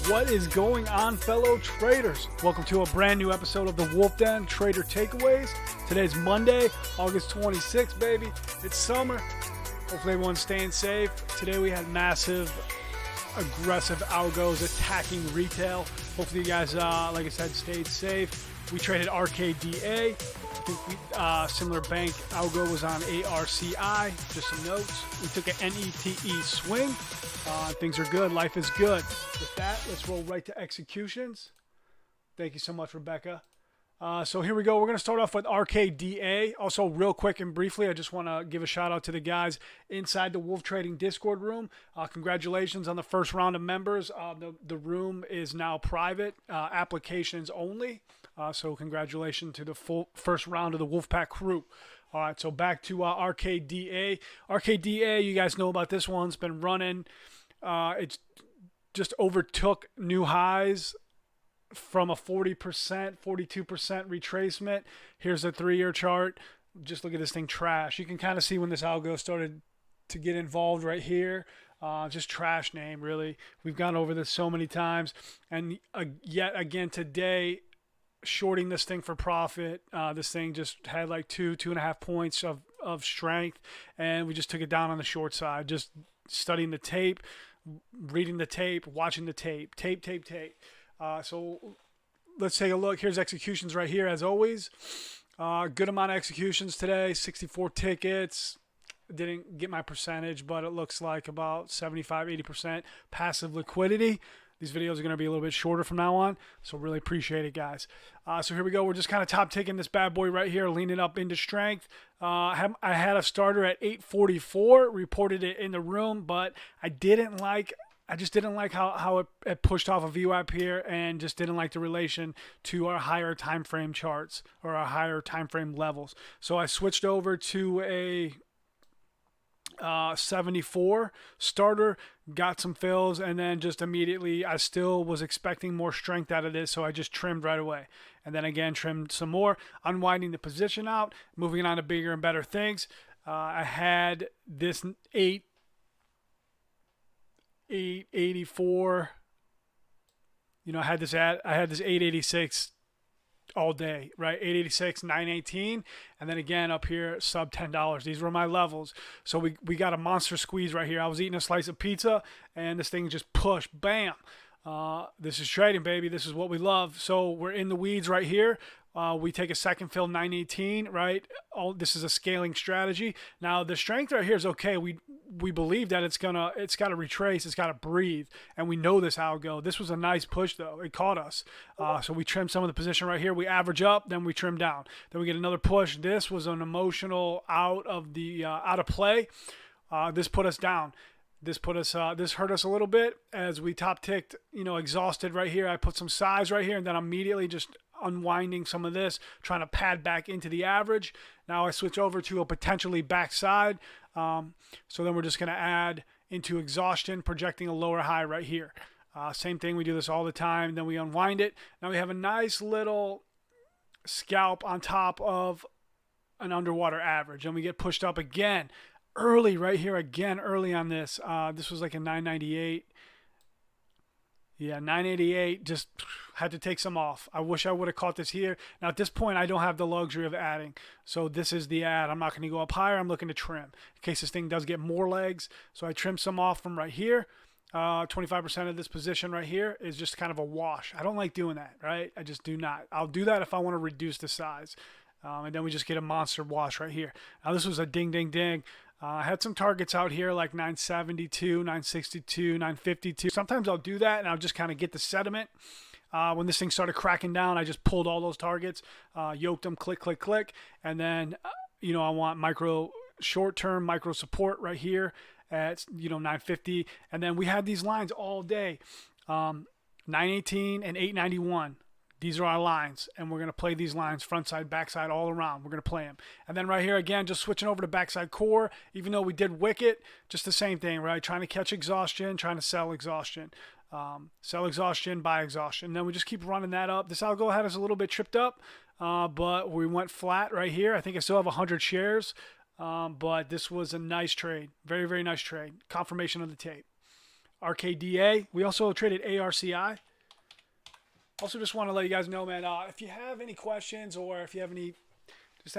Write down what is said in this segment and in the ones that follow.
What is going on, fellow traders? Welcome to a brand new episode of the Wolf Den Trader Takeaways. Today's Monday, August 26th, baby. It's summer. Hopefully everyone's staying safe. Today we had massive, aggressive algos attacking retail. Hopefully you guys, like I said, stayed safe. We traded RKDA. I think similar bank algo was on ARCI. Just some notes. We took an NETE swing. Things are good. Life is good. With that, let's roll right to executions. Thank you so much, Rebecca. So here we go. We're going to start off with RKDA. Also, real quick and briefly, I just want to give a shout out to the guys inside the Wolf Trading Discord room. Congratulations on the first round of members. The room is now private, applications only. So congratulations to the full first round of the Wolfpack crew. All right, so back to RKDA. RKDA, you guys know about this one. It's been running. It's just overtook new highs from a 40%, 42% retracement. Here's a 3-year chart. Just look at this thing trash. You can kind of see when this algo started to get involved right here. Just trash name, really. We've gone over this so many times. And yet again today, shorting this thing for profit. This thing just had like 2.5 points of strength, and we just took it down on the short side. Just studying the tape, reading the tape, watching the tape. So let's take a look. Here's executions right here, as always. Good amount of executions today, 64 tickets. Didn't get my percentage, but it looks like about 75-80% passive liquidity. These videos are going to be a little bit shorter from now on, so really appreciate it, guys. So here we go. We're just kind of top ticking this bad boy right here, leaning up into strength. I had a starter at 844, reported it in the room, but I just didn't like how it pushed off a VWAP here, and just didn't like the relation to our higher time frame charts or our higher time frame levels. So I switched over to a 74 starter, got some fills, and then just immediately I still was expecting more strength out of this, so I just trimmed right away, and then again trimmed some more, unwinding the position out, moving on to bigger and better things. I had this 884, I had this 886 all day, right? 886, 918, and then again up here sub $10. These were my levels. So we got a monster squeeze right here. I was eating a slice of pizza, and this thing just pushed, bam. This is trading, baby. This is what we love. So we're in the weeds right here. We take a second fill, 918, right? This is a scaling strategy. Now the strength right here is okay. We believe that it's got to retrace, it's got to breathe, and we know this algo. This was a nice push though. It caught us. So we trimmed some of the position right here. We average up, then we trim down. Then we get another push. This was an emotional out of play. This put us down. This hurt us a little bit as we top ticked, exhausted right here. I put some size right here, and then immediately just unwinding some of this, trying to pad back into the average. Now I switch over to a potentially backside. So then we're just going to add into exhaustion, projecting a lower high right here. Same thing. We do this all the time. Then we unwind it. Now we have a nice little scalp on top of an underwater average, and we get pushed up again early right here again early on this. This was like a 998. Yeah, 988, just had to take some off. I wish I would have caught this here. Now, at this point, I don't have the luxury of adding. So this is the add. I'm not going to go up higher. I'm looking to trim in case this thing does get more legs. So I trimmed some off from right here. 25% of this position right here is just kind of a wash. I don't like doing that, right? I just do not. I'll do that if I want to reduce the size. And then we just get a monster wash right here. Now, this was a ding, ding, ding. I had some targets out here like 972, 962, 952. Sometimes I'll do that and I'll just kind of get the sediment. When this thing started cracking down, I just pulled all those targets, yoked them, click, click, click. And then, I want short-term micro support right here at, 950. And then we had these lines all day, 918 and 891. These are our lines, and we're going to play these lines front side, back side, all around. We're going to play them. And then right here, again, just switching over to backside core. Even though we did wicket, just the same thing, right? Trying to catch exhaustion, trying to sell exhaustion. Sell exhaustion, buy exhaustion. And then we just keep running that up. This algo had us a little bit tripped up, but we went flat right here. I think I still have 100 shares, but this was a nice trade. Very, very nice trade. Confirmation of the tape. RKDA. We also traded ARCI. Also just want to let you guys know, man, if you have any questions or if you have any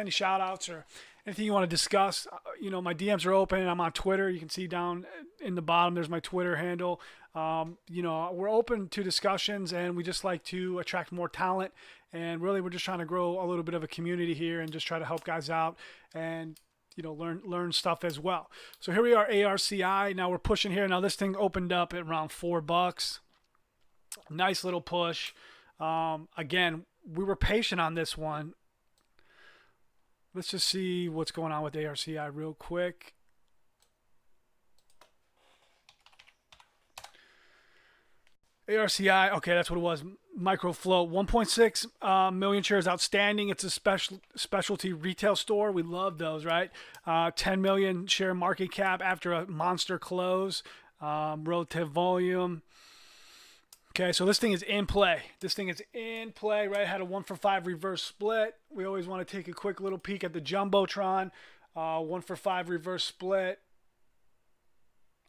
shout outs or anything you want to discuss, my DMs are open. I'm on Twitter. You can see down in the bottom, there's my Twitter handle. We're open to discussions, and we just like to attract more talent. And really, we're just trying to grow a little bit of a community here and just try to help guys out and, learn stuff as well. So here we are, ARCI. Now we're pushing here. Now this thing opened up at around $4. Nice little push. Again, we were patient on this one. Let's just see what's going on with ARCI real quick. ARCI, okay, that's what it was. Micro float, 1.6 million shares outstanding. It's a specialty retail store. We love those, right? 10 million share market cap after a monster close. Relative volume. Okay, so this thing is in play. Right? Had a 1-for-5 reverse split. We always want to take a quick little peek at the Jumbotron. 1-for-5 reverse split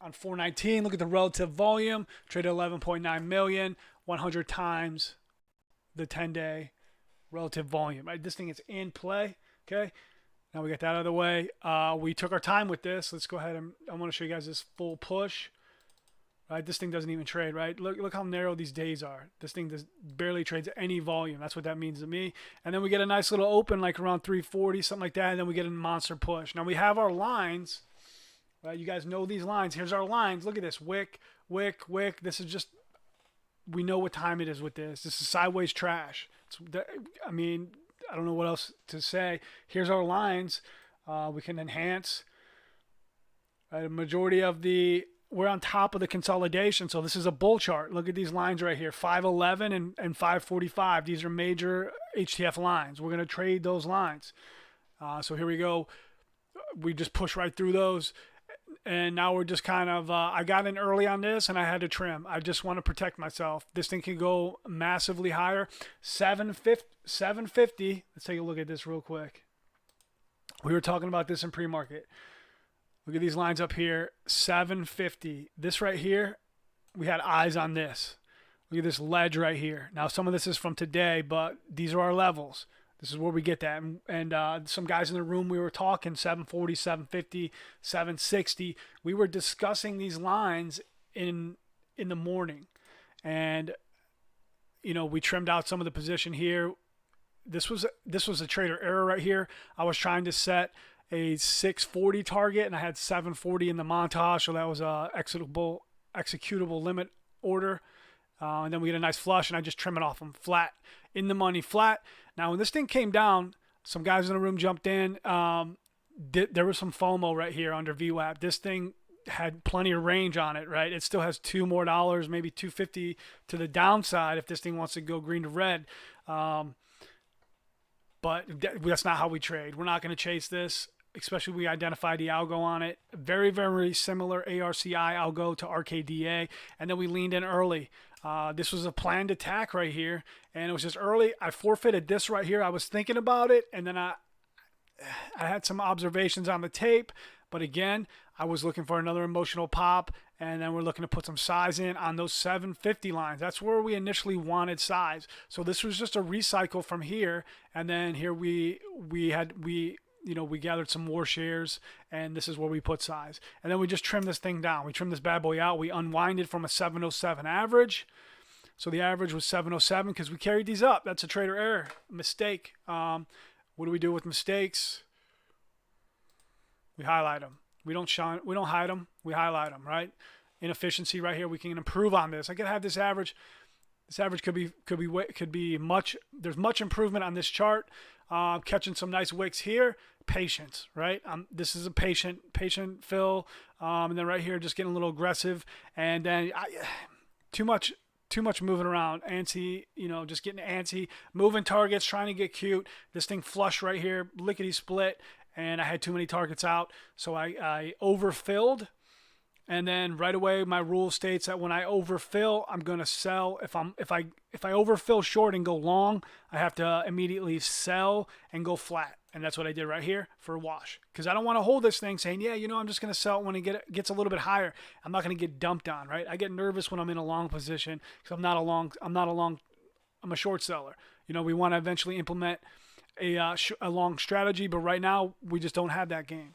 on 419. Look at the relative volume. Traded 11.9 million, 100 times the 10-day relative volume. Right? This thing is in play. Okay, now we got that out of the way. We took our time with this. Let's go ahead and I want to show you guys this full push. Right, this thing doesn't even trade, right? Look how narrow these days are. This thing barely trades any volume. That's what that means to me. And then we get a nice little open, like around 340, something like that, and then we get a monster push. Now we have our lines, right? You guys know these lines. Here's our lines. Look at this, wick, wick, wick. This is just, we know what time it is with this. This is sideways trash. I don't know what else to say. Here's our lines. We can enhance. Right, a majority of we're on top of the consolidation, so this is a bull chart. Look at these lines right here, 511 and 545. These are major HTF lines. We're going to trade those lines. So here we go. We just push right through those, and now we're just kind of, I got in early on this, and I had to trim. I just want to protect myself. This thing can go massively higher. 750. Let's take a look at this real quick. We were talking about this in pre-market. Look at these lines up here, 750. This right here, we had eyes on this. Look at this ledge right here. Now, some of this is from today, but these are our levels. This is where we get that. And some guys in the room, we were talking 740, 750, 760. We were discussing these lines in the morning. And, we trimmed out some of the position here. This was a trader error right here. I was trying to set a 640 target, and I had 740 in the montage, so that was a executable limit order. And then we get a nice flush, and I just trim it off them flat, in the money, flat. Now, when this thing came down, some guys in the room jumped in. There was some FOMO right here under VWAP. This thing had plenty of range on it, right? It still has $2 more, maybe $250 to the downside if this thing wants to go green to red. But that's not how we trade. We're not going to chase this. Especially we identified the algo on it. Very, very similar ARCI algo to RKDA. And then we leaned in early. This was a planned attack right here. And it was just early. I forfeited this right here. I was thinking about it. And then I had some observations on the tape. But again, I was looking for another emotional pop. And then we're looking to put some size in on those 750 lines. That's where we initially wanted size. So this was just a recycle from here. And then here we gathered some more shares, and this is where we put size. And then we just trim this thing down. We trim this bad boy out. We unwinded from a 707 average. So the average was 707 because we carried these up. That's a trader error, mistake. What do we do with mistakes? We highlight them. We don't hide them. We highlight them, right? Inefficiency right here. We can improve on this. I could have this average. This average could be much. There's much improvement on this chart. Catching some nice wicks here. Patience, right? This is a patient fill, and then right here just getting a little aggressive, and then too much moving around, antsy, just getting antsy, moving targets, trying to get cute. This thing flush right here, lickety split, and I had too many targets out, so I overfilled, And then right away, my rule states that when I overfill, I'm going to sell. If I overfill short and go long, I have to immediately sell and go flat. And that's what I did right here for a wash, because I don't want to hold this thing saying, yeah, I'm just going to sell it when it gets a little bit higher. I'm not going to get dumped on, right? I get nervous when I'm in a long position because I'm a short seller. We want to eventually implement a long strategy, but right now we just don't have that game.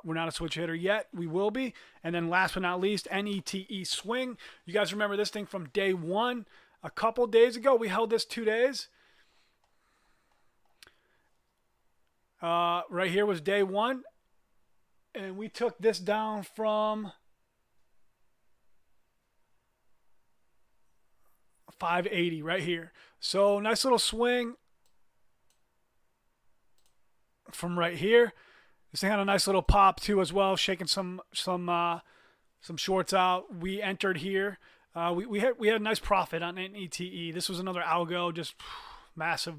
We're not a switch hitter yet. We will be. And then last but not least, NETE swing. You guys remember this thing from day one? A couple days ago, we held this 2 days. Right here was day one. And we took this down from 580 right here. So nice little swing from right here. This thing had a nice little pop too as well, shaking some shorts out. We entered here. We had a nice profit on NETE. This was another algo, just massive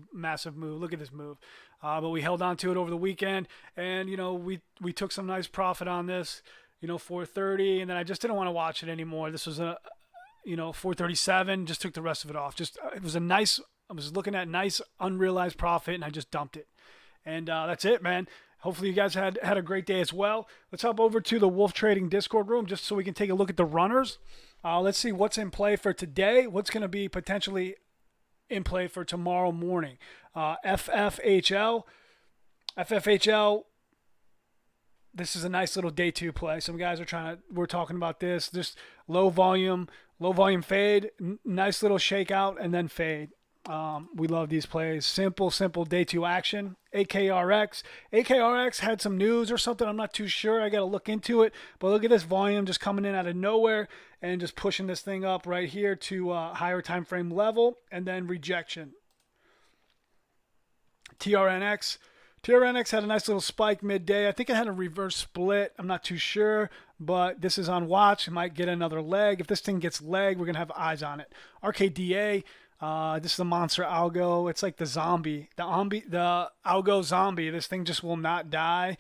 move. Look at this move. But we held on to it over the weekend, and we took some nice profit on this. 430, and then I just didn't want to watch it anymore. This was a 437. Just took the rest of it off. It was a nice. I was looking at nice unrealized profit, and I just dumped it. And that's it, man. Hopefully you guys had a great day as well. Let's hop over to the Wolf Trading Discord room just so we can take a look at the runners. Let's see what's in play for today. What's going to be potentially in play for tomorrow morning. FFHL. This is a nice little day two play. Some guys we're talking about this. Just low volume fade. Nice little shakeout and then fade. We love these plays. Simple day two action. AKRX. AKRX had some news or something. I'm not too sure. I got to look into it. But look at this volume just coming in out of nowhere and just pushing this thing up right here to higher time frame level and then rejection. TRNX. TRNX had a nice little spike midday. I think it had a reverse split. I'm not too sure, but this is on watch. It might get another leg. If this thing gets leg, we're going to have eyes on it. RKDA. This is a monster algo. It's like the zombie, the algo zombie. This thing just will not die.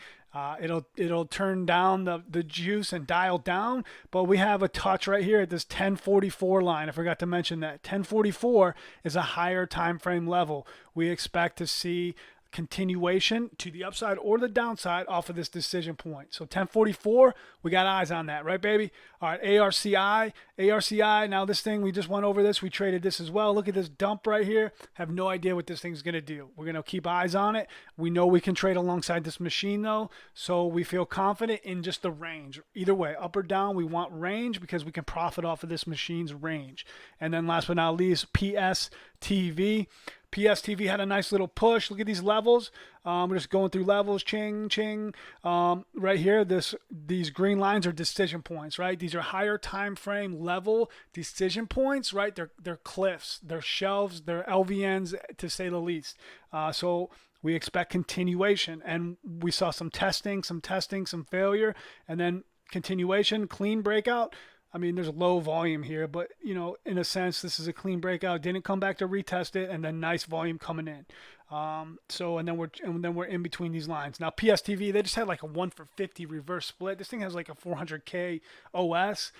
It'll turn down the juice and dial down. But we have a touch right here at this 1044 line. I forgot to mention that 1044 is a higher time frame level. We expect to see continuation to the upside or the downside off of this decision point. So 1044, we got eyes on that, right, baby? All right, ARCI. Now this thing, we just went over this. We traded this as well. Look at this dump right here. Have no idea what this thing's going to do. We're going to keep eyes on it. We know we can trade alongside this machine, though, so we feel confident in just the range. Either way, up or down, we want range because we can profit off of this machine's range. And then last but not least, PSTV. PSTV had a nice little push. Look at these levels. We're just going through levels. Ching, ching. Right here, these green lines are decision points, right? These are higher time frame level decision points, right? They're cliffs, they're shelves, they're LVNs, to say the least. So we expect continuation, and we saw some testing, some failure, and then continuation, clean breakout. I mean, there's low volume here, but, in a sense, this is a clean breakout. Didn't come back to retest it, and then nice volume coming in. And then we're in between these lines. Now, PSTV, they just had like a 1 for 50 reverse split. This thing has like a 400K OS.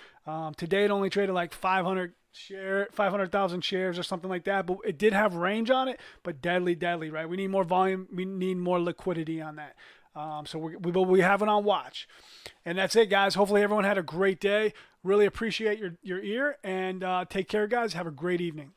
Today, it only traded like 500,000 shares or something like that, but it did have range on it, but deadly, right? We need more volume. We need more liquidity on that. So we have it on watch. And that's it, guys. Hopefully everyone had a great day. Really appreciate your ear, and take care, guys. Have a great evening.